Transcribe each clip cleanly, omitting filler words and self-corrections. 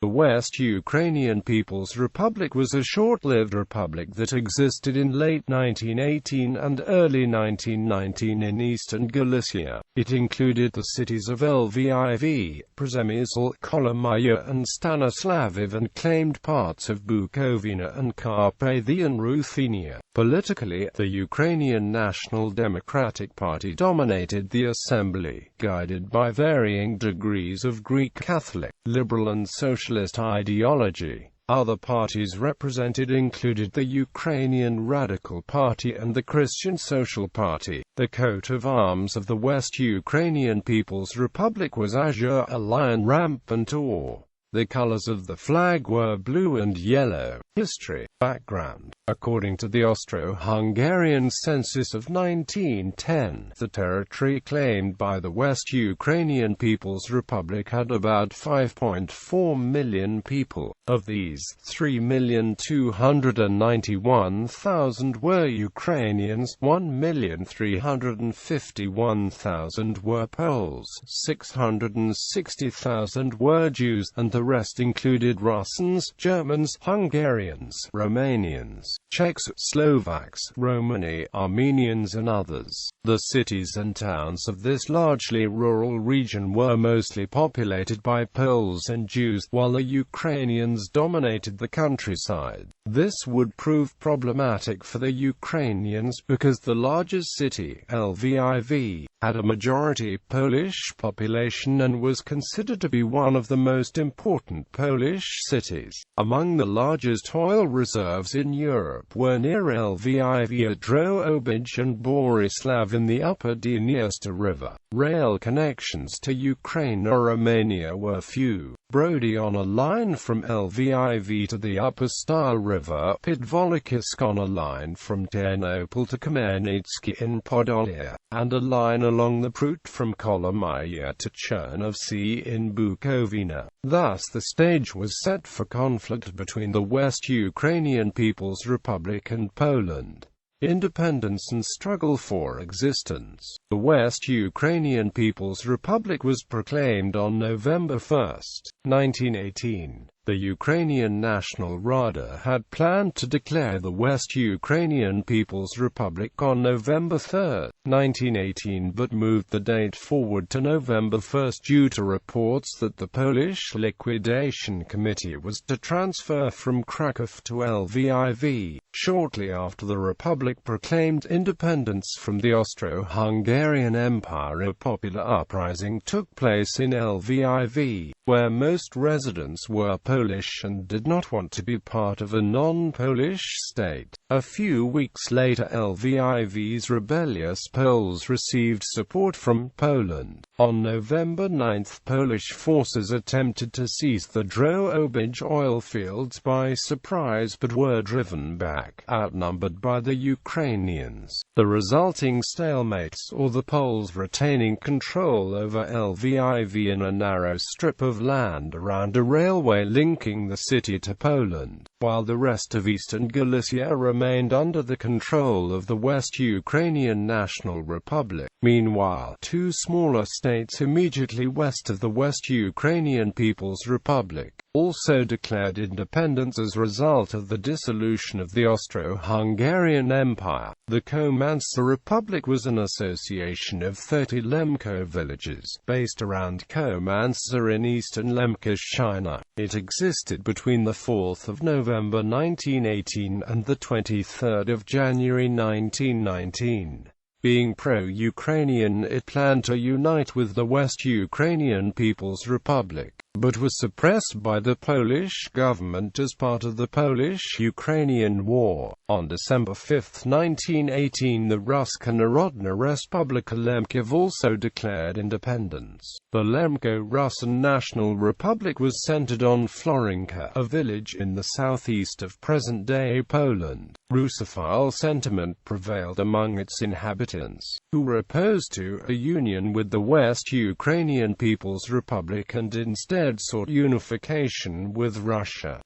The West Ukrainian People's Republic was a short-lived republic that existed in late 1918 and early 1919 in eastern Galicia. It included the cities of Lviv, Przemyśl, Kolomyia and Stanislaviv, and claimed parts of Bukovina and Carpathian Ruthenia. Politically, the Ukrainian National Democratic Party dominated the assembly, guided by varying degrees of Greek Catholic, liberal and socialist ideology. Other parties represented included the Ukrainian Radical Party and the Christian Social Party. The coat of arms of the West Ukrainian People's Republic was azure, a lion rampant or. The colors of the flag were blue and yellow. History. Background. According to the Austro-Hungarian census of 1910, the territory claimed by the West Ukrainian People's Republic had about 5.4 million people. Of these, 3,291,000 were Ukrainians, 1,351,000 were Poles, 660,000 were Jews, and the rest included Russians, Germans, Hungarians, Romanians, Czechs, Slovaks, Romani, Armenians and others. The cities and towns of this largely rural region were mostly populated by Poles and Jews, while the Ukrainians dominated the countryside. This would prove problematic for the Ukrainians because the largest city, Lviv, had a majority Polish population and was considered to be one of the most important Polish cities. Among the largest oil reserves in Europe were near Lviv at Drohobych and Borislav in the upper Dniester River. Rail connections to Ukraine or Romania were few. Brody on a line from Lviv to the upper Styl River, Podvolochysk on a line from Ternopil to Kamenetsky in Podolia, and a line along the Prut from Kolomyia to Chernovci in Bukovina. Thus the stage was set for conflict between the West Ukrainian People's Republic and Poland. Independence and struggle for existence. The West Ukrainian People's Republic was proclaimed on November 1, 1918. The Ukrainian National Rada had planned to declare the West Ukrainian People's Republic on November 3, 1918, but moved the date forward to November 1 due to reports that the Polish Liquidation Committee was to transfer from Krakow to Lviv. Shortly after the Republic proclaimed independence from the Austro-Hungarian Empire, a popular uprising took place in Lviv, where most residents were Polish and did not want to be part of a non-Polish state. A few weeks later, Lviv's rebellious Poles received support from Poland. On November 9, Polish forces attempted to seize the Drohobych oil fields by surprise but were driven back, outnumbered by the Ukrainians. The resulting stalemate saw the Poles retaining control over Lviv in a narrow strip of land around a railway linking the city to Poland, while the rest of eastern Galicia remained under the control of the West Ukrainian National Republic. Meanwhile, two smaller states immediately west of the West Ukrainian People's Republic also declared independence as a result of the dissolution of the Austro-Hungarian Empire. The Komansa Republic was an association of 30 Lemko villages, based around Komansa in eastern Lemkashchina. It existed between the 4th of November 1918 and the 23rd of January 1919. Being pro-Ukrainian, it planned to unite with the West Ukrainian People's Republic, but was suppressed by the Polish government as part of the Polish-Ukrainian War. On December 5, 1918, the Ruska Narodna Respublika Lemkov also declared independence. The Lemko-Russian National Republic was centered on Florinka, a village in the southeast of present-day Poland. Russophile sentiment prevailed among its inhabitants, who were opposed to a union with the West Ukrainian People's Republic and instead sought unification with Russia.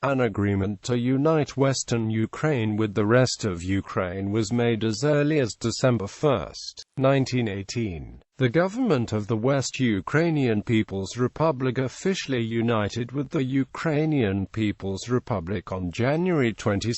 An agreement to unite Western Ukraine with the rest of Ukraine was made as early as December 1, 1918. The government of the West Ukrainian People's Republic officially united with the Ukrainian People's Republic on January 22,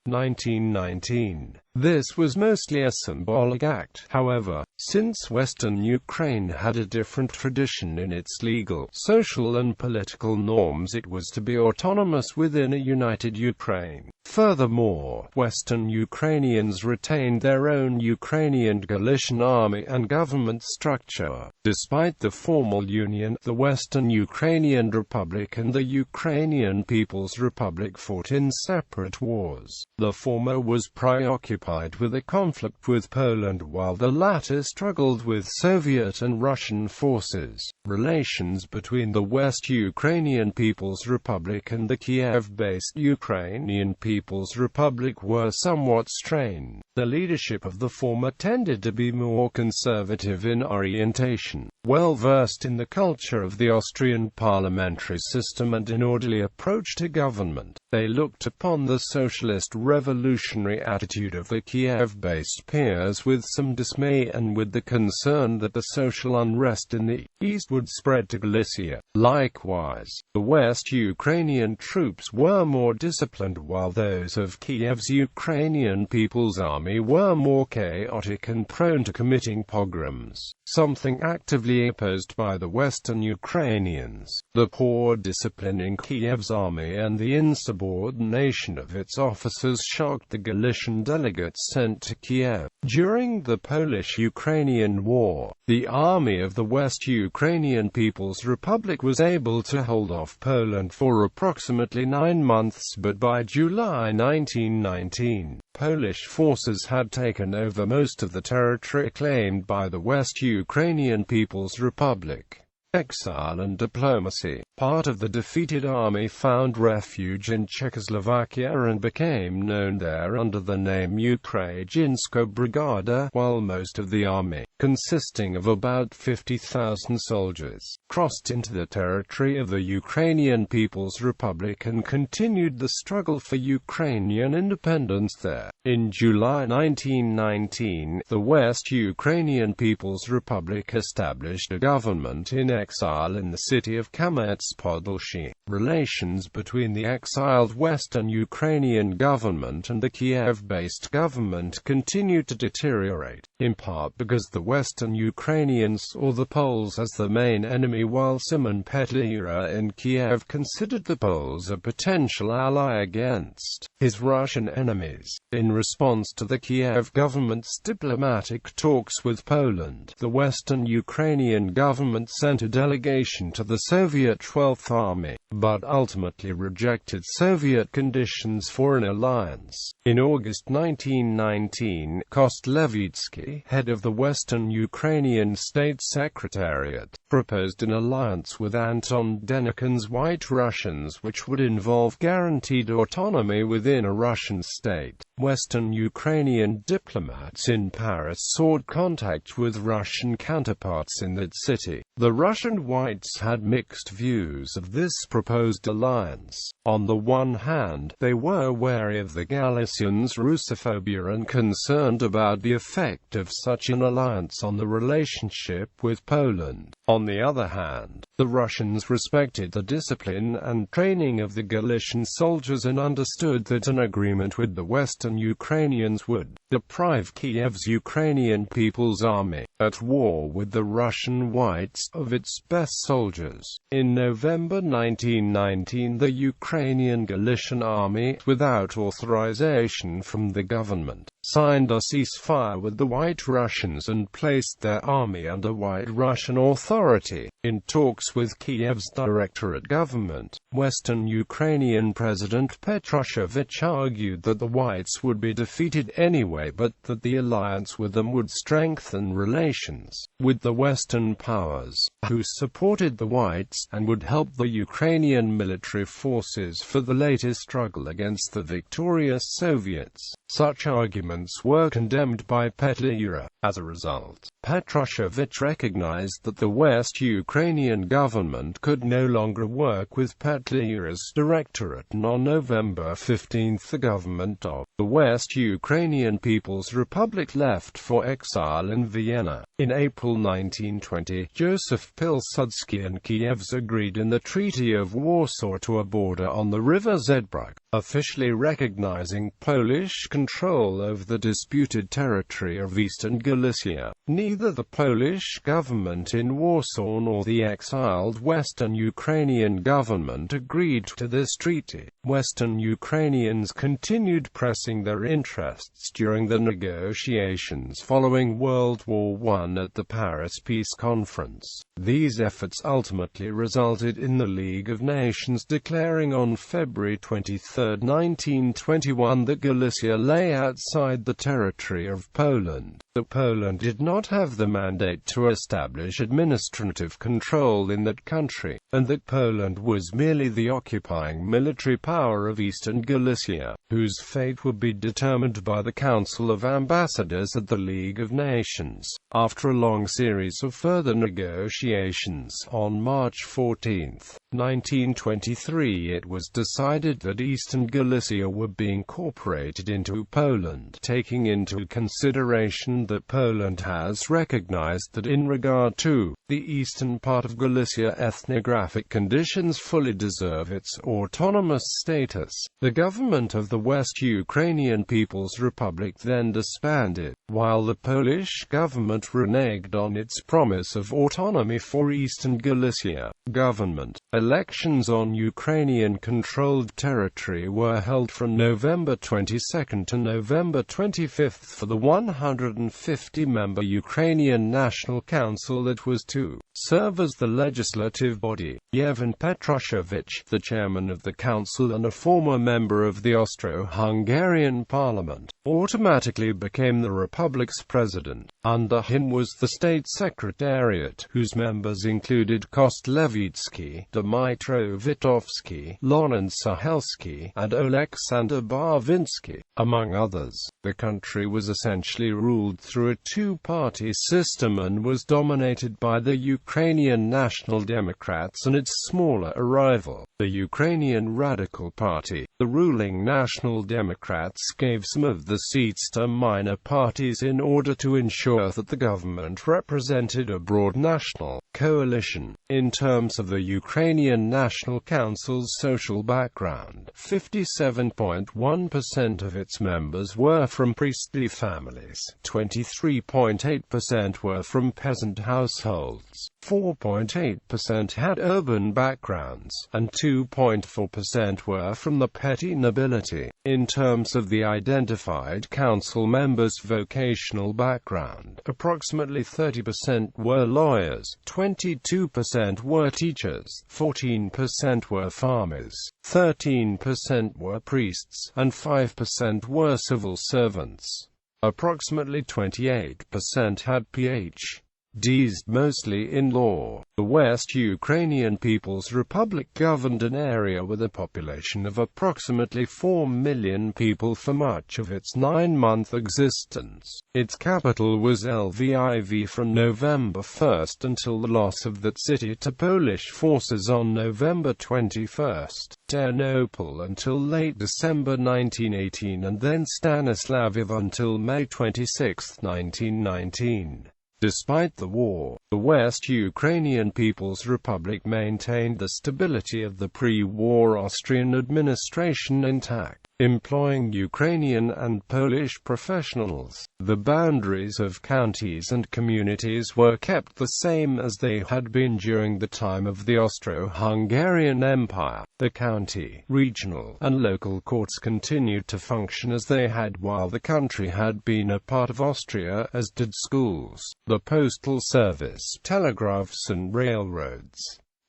1919. This was mostly a symbolic act, however, since Western Ukraine had a different tradition in its legal, social and political norms. It was to be autonomous within a united Ukraine. Furthermore, Western Ukrainians retained their own Ukrainian Galician army and government structure. Despite the formal union, the Western Ukrainian Republic and the Ukrainian People's Republic fought in separate wars. The former was preoccupied with a conflict with Poland while the latter struggled with Soviet and Russian forces. Relations between the West Ukrainian People's Republic and the Kiev-based Ukrainian People's Republic were somewhat strained. The leadership of the former tended to be more conservative in orientation, well-versed in the culture of the Austrian parliamentary system and an orderly approach to government. They looked upon the socialist revolutionary attitude of the Kiev-based peers with some dismay and with the concern that the social unrest in the east would spread to Galicia. Likewise, the West Ukrainian troops were more disciplined while those of Kiev's Ukrainian People's Army were more chaotic and prone to committing pogroms, something actively opposed by the Western Ukrainians. The poor discipline in Kiev's army and the insubordination of its officers shocked the Galician delegates sent to Kiev. During the Polish-Ukrainian War, the army of the West Ukrainian People's Republic was able to hold off Poland for approximately 9 months, but by July 1919, Polish forces had taken over most of the territory claimed by the West Ukrainian People's Republic. Exile and diplomacy. Part of the defeated army found refuge in Czechoslovakia and became known there under the name Ukraińska Brigada, while most of the army, consisting of about 50,000 soldiers, crossed into the territory of the Ukrainian People's Republic and continued the struggle for Ukrainian independence there. In July 1919, the West Ukrainian People's Republic established a government in exile in the city of Przemyśl. Relations between the exiled Western Ukrainian government and the Kiev-based government continued to deteriorate, in part because the Western Ukrainians saw the Poles as the main enemy while Szymon Petlura in Kiev considered the Poles a potential ally against his Russian enemies. In response to the Kiev government's diplomatic talks with Poland, the Western Ukrainian government sent a delegation to the Soviet 12th Army, but ultimately rejected Soviet conditions for an alliance. In August 1919, Kost Levitsky, head of the Western Ukrainian State Secretariat, proposed an alliance with Anton Denikin's White Russians which would involve guaranteed autonomy within a Russian state. Western Ukrainian diplomats in Paris sought contact with Russian counterparts in that city. The Russian Whites had mixed views of this proposed alliance. On the one hand, they were wary of the Galicians' Russophobia and concerned about the effect of such an alliance on the relationship with Poland. On the other hand, the Russians respected the discipline and training of the Galician soldiers and understood that an agreement with the Western Ukrainians would deprive Kiev's Ukrainian People's Army, at war with the Russian Whites, of its best soldiers. In November 1919, the Ukrainian Galician Army, without authorization from the government, signed a ceasefire with the White Russians and placed their army under White Russian authority. In talks with Kiev's Directorate government, Western Ukrainian President Petrushevich argued that the Whites would be defeated anyway, but that the alliance with them would strengthen relations with the Western powers, who supported the Whites, and would help the Ukrainian military forces for the later struggle against the victorious Soviets. Such arguments were condemned by Petliura. As a result, Petrushevich recognized that the West Ukrainian government could no longer work with Petliura's directorate, and on November 15 the government of the West Ukrainian People's Republic left for exile in Vienna. In April 1920, Joseph Pilsudski and Kiev's agreed in the Treaty of Warsaw to a border on the river Zebruch, officially recognizing Polish control over the disputed territory of Eastern Galicia. Neither the Polish government in Warsaw nor the exiled Western Ukrainian government agreed to this treaty. Western Ukrainians continued pressing their interests during the negotiations following World War I at the Paris Peace Conference. These efforts ultimately resulted in the League of Nations declaring on February 23, 1921 that Galicia lay outside the territory of Poland, that Poland did not have the mandate to establish administrative control in that country, and that Poland was merely the occupying military power of Eastern Galicia, whose fate would be determined by the Council of Ambassadors at the League of Nations. After a long series of further negotiations, on March 14, 1923 it was decided that Eastern Galicia would be incorporated into Poland, taking into consideration that Poland has recognized that in regard to the eastern part of Galicia ethnographic conditions fully deserve its autonomous status. The government of the West Ukrainian People's Republic then disbanded, while the Polish government reneged on its promise of autonomy for Eastern Galicia. Government elections on Ukrainian-controlled territory were held from November 22 to November 25 for the 150-member Ukrainian National Council that was to serve as the legislative body. Yevhen Petrushevich, the chairman of the council and a former member of the Austro-Hungarian parliament, automatically became the republic's president. Under him was the state secretariat, whose members included Kost Levitsky, Dmytro Vitovsky, Lawrence Sahelsky, and Alexander Barvinsky, among others. The country was essentially ruled through a two-party system and was dominated by the Ukrainian National Democrats and its smaller rival, the Ukrainian Radical Party. The ruling National Democrats gave some of the seats to minor parties in order to ensure that the government represented a broad national coalition. In terms of the Ukrainian National Council's social background, 57.1% of its members were from priestly families, 23.8% were from peasant households, 4.8% had urban backgrounds, and 2.4% were from the petty nobility. In terms of the identified council members' vocational background, approximately 30% were lawyers, 22% were teachers, 14% were farmers, 13% were priests, and 5% were civil servants. Approximately 28% had Ph.D.s, mostly in law. The West Ukrainian People's Republic governed an area with a population of approximately 4 million people for much of its 9-month existence. Its capital was Lviv from November 1 until the loss of that city to Polish forces on November 21, Ternopil until late December 1918, and then Stanislaviv until May 26, 1919. Despite the war, the West Ukrainian People's Republic maintained the stability of the pre-war Austrian administration intact, employing Ukrainian and Polish professionals. The boundaries of counties and communities were kept the same as they had been during the time of the Austro-Hungarian Empire. The county, regional, and local courts continued to function as they had while the country had been a part of Austria, as did schools, the postal service, telegraphs and railroads.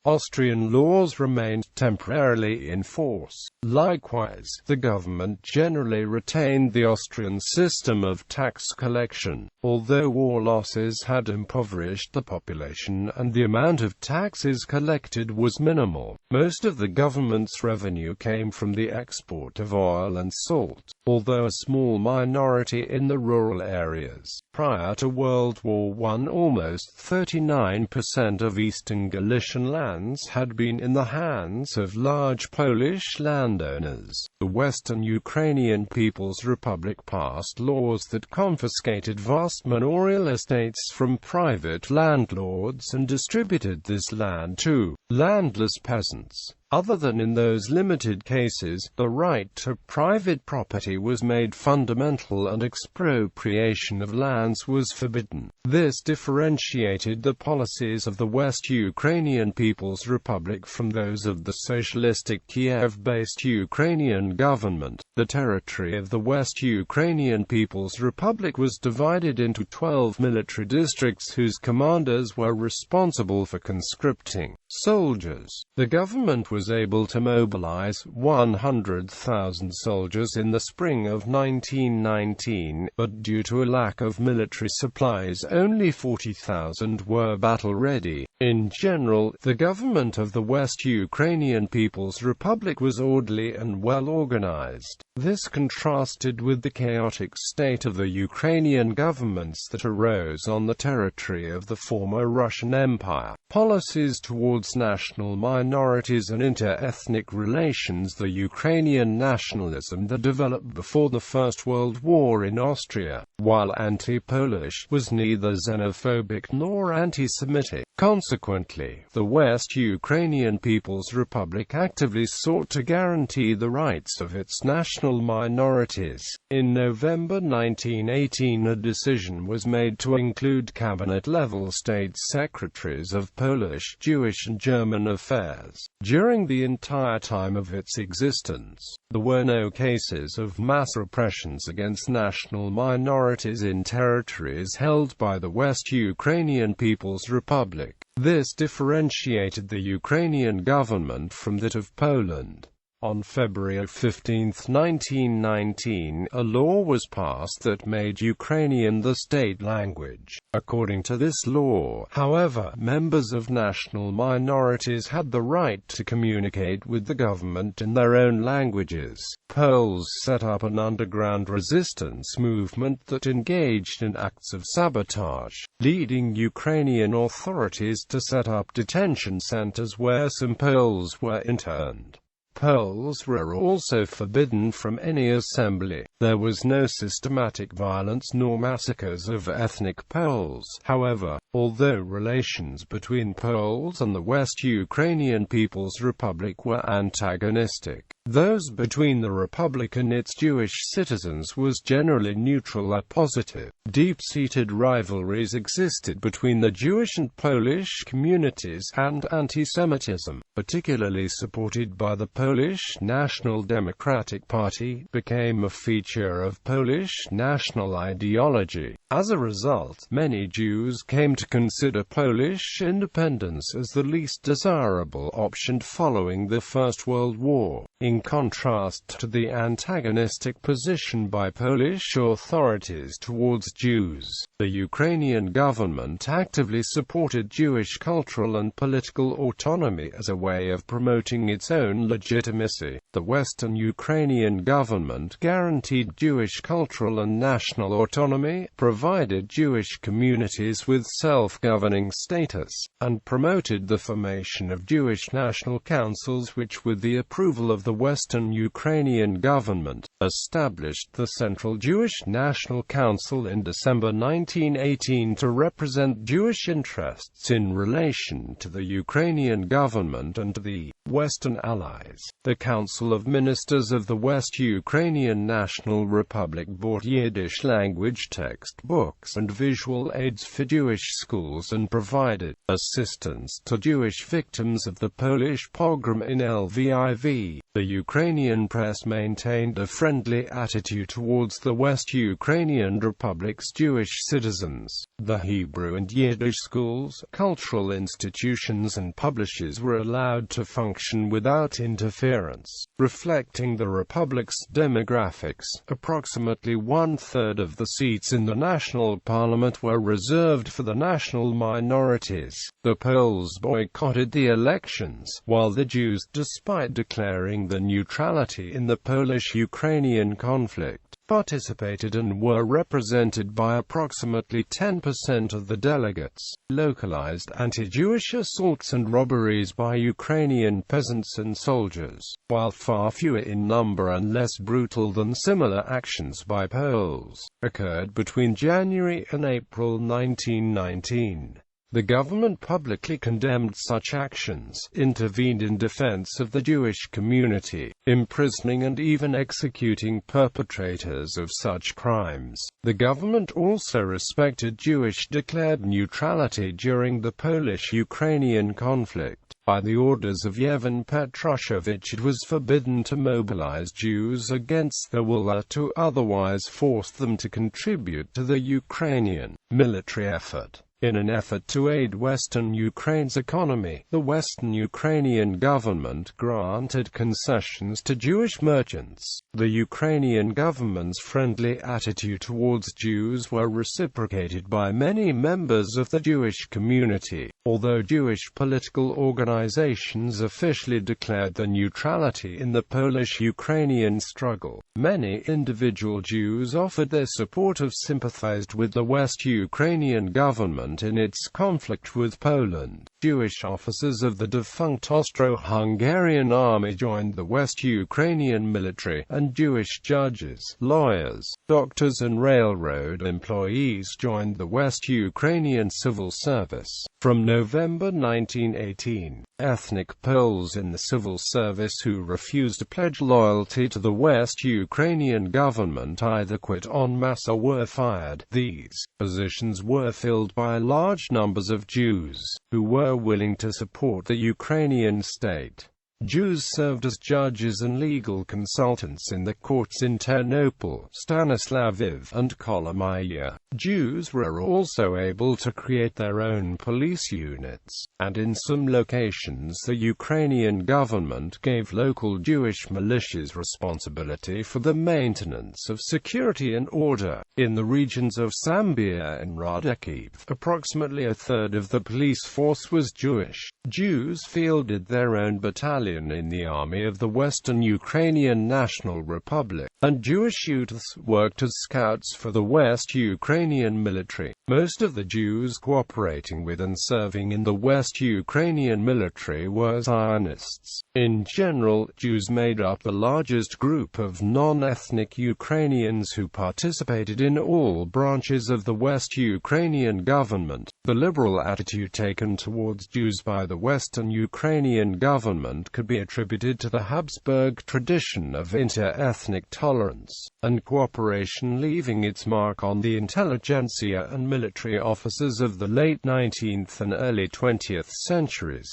Austrian laws remained temporarily in force. Likewise, the government generally retained the Austrian system of tax collection. Although war losses had impoverished the population and the amount of taxes collected was minimal, most of the government's revenue came from the export of oil and salt, although a small minority in the rural areas. Prior to World War I, almost 39% of eastern Galician lands had been in the hands of large Polish landowners. The Western Ukrainian People's Republic passed laws that confiscated vast manorial estates from private landlords and distributed this land to landless peasants. Other than in those limited cases, the right to private property was made fundamental and expropriation of lands was forbidden. This differentiated the policies of the West Ukrainian People's Republic from those of the socialistic Kiev-based Ukrainian government. The territory of the West Ukrainian People's Republic was divided into 12 military districts whose commanders were responsible for conscripting soldiers. The government was able to mobilize 100,000 soldiers in the spring of 1919, but due to a lack of military supplies, only 40,000 were battle-ready. In general, the government of the West Ukrainian People's Republic was orderly and well-organized. This contrasted with the chaotic state of the Ukrainian governments that arose on the territory of the former Russian Empire. Policies towards national minorities and inter-ethnic relations. The Ukrainian nationalism that developed before the First World War in Austria, while anti-Polish, was neither xenophobic nor anti-Semitic. Consequently, the West Ukrainian People's Republic actively sought to guarantee the rights of its national minorities. In November 1918, a decision was made to include cabinet-level state secretaries of Polish, Jewish and German affairs. During the entire time of its existence, there were no cases of mass repressions against national minorities in territories held by the West Ukrainian People's Republic. This differentiated the Ukrainian government from that of Poland. On February 15, 1919, a law was passed that made Ukrainian the state language. According to this law, however, members of national minorities had the right to communicate with the government in their own languages. Poles set up an underground resistance movement that engaged in acts of sabotage, leading Ukrainian authorities to set up detention centers where some Poles were interned. Poles were also forbidden from any assembly. There was no systematic violence nor massacres of ethnic Poles. However, although relations between Poles and the West Ukrainian People's Republic were antagonistic, those between the Republic and its Jewish citizens was generally neutral or positive. Deep-seated rivalries existed between the Jewish and Polish communities, and anti-Semitism, particularly supported by the Polish National Democratic Party, became a feature of Polish national ideology. As a result, many Jews came to consider Polish independence as the least desirable option following the First World War. In contrast to the antagonistic position by Polish authorities towards Jews, the Ukrainian government actively supported Jewish cultural and political autonomy as a way of promoting its own legitimacy. The Western Ukrainian government guaranteed Jewish cultural and national autonomy, provided Jewish communities with self-governing status, and promoted the formation of Jewish national councils which, with the approval of the Western Ukrainian government, established the Central Jewish National Council in December 1918 to represent Jewish interests in relation to the Ukrainian government and to the Western allies. The Council of Ministers of the West Ukrainian National Republic bought Yiddish language textbooks and visual aids for Jewish schools and provided assistance to Jewish victims of the Polish pogrom in Lviv. The Ukrainian press maintained a friendly attitude towards the West Ukrainian Republic's Jewish citizens. The Hebrew and Yiddish schools, cultural institutions and publishers were allowed to function without interference. Reflecting the Republic's demographics, approximately one-third of the seats in the national parliament were reserved for the national minorities. The Poles boycotted the elections, while the Jews, despite declaring the neutrality in the Polish-Ukrainian conflict, participated and were represented by approximately 10% of the delegates. Localized anti-Jewish assaults and robberies by Ukrainian peasants and soldiers, while far fewer in number and less brutal than similar actions by Poles, occurred between January and April 1919. The government publicly condemned such actions, intervened in defense of the Jewish community, imprisoning and even executing perpetrators of such crimes. The government also respected Jewish declared neutrality during the Polish-Ukrainian conflict. By the orders of Yevhen Petrushevich, it was forbidden to mobilize Jews against their will or to otherwise force them to contribute to the Ukrainian military effort. In an effort to aid Western Ukraine's economy, the Western Ukrainian government granted concessions to Jewish merchants. The Ukrainian government's friendly attitude towards Jews were reciprocated by many members of the Jewish community. Although Jewish political organizations officially declared their neutrality in the Polish-Ukrainian struggle, many individual Jews offered their support or sympathized with the West Ukrainian government in its conflict with Poland. Jewish officers of the defunct Austro-Hungarian army joined the West Ukrainian military, and Jewish judges, lawyers, doctors and railroad employees joined the West Ukrainian civil service. From November 1918, ethnic Poles in the civil service who refused to pledge loyalty to the West Ukrainian government either quit en masse or were fired. These positions were filled by large numbers of Jews, who were willing to support the Ukrainian state. Jews served as judges and legal consultants in the courts in Ternopil, Stanislaviv, and Kolomyia. Jews were also able to create their own police units, and in some locations the Ukrainian government gave local Jewish militias responsibility for the maintenance of security and order. In the regions of Sambia and Radical, approximately a third of the police force was Jewish. Jews fielded their own battalion in the army of the Western Ukrainian National Republic, and Jewish youths worked as scouts for the West Ukrainian military. Most of the Jews cooperating with and serving in the West Ukrainian military were Zionists. In general, Jews made up the largest group of non-ethnic Ukrainians who participated in all branches of the West Ukrainian government. The liberal attitude taken towards Jews by the Western Ukrainian government could be attributed to the Habsburg tradition of inter-ethnic tolerance and cooperation, leaving its mark on the intelligentsia and military officers of the late 19th and early 20th centuries.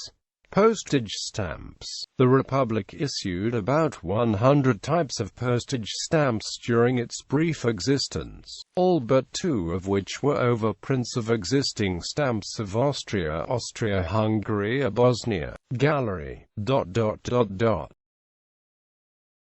Postage stamps. The Republic issued about 100 types of postage stamps during its brief existence, all but two of which were overprints of existing stamps of Austria, Austria-Hungary, Bosnia, Galicia.It.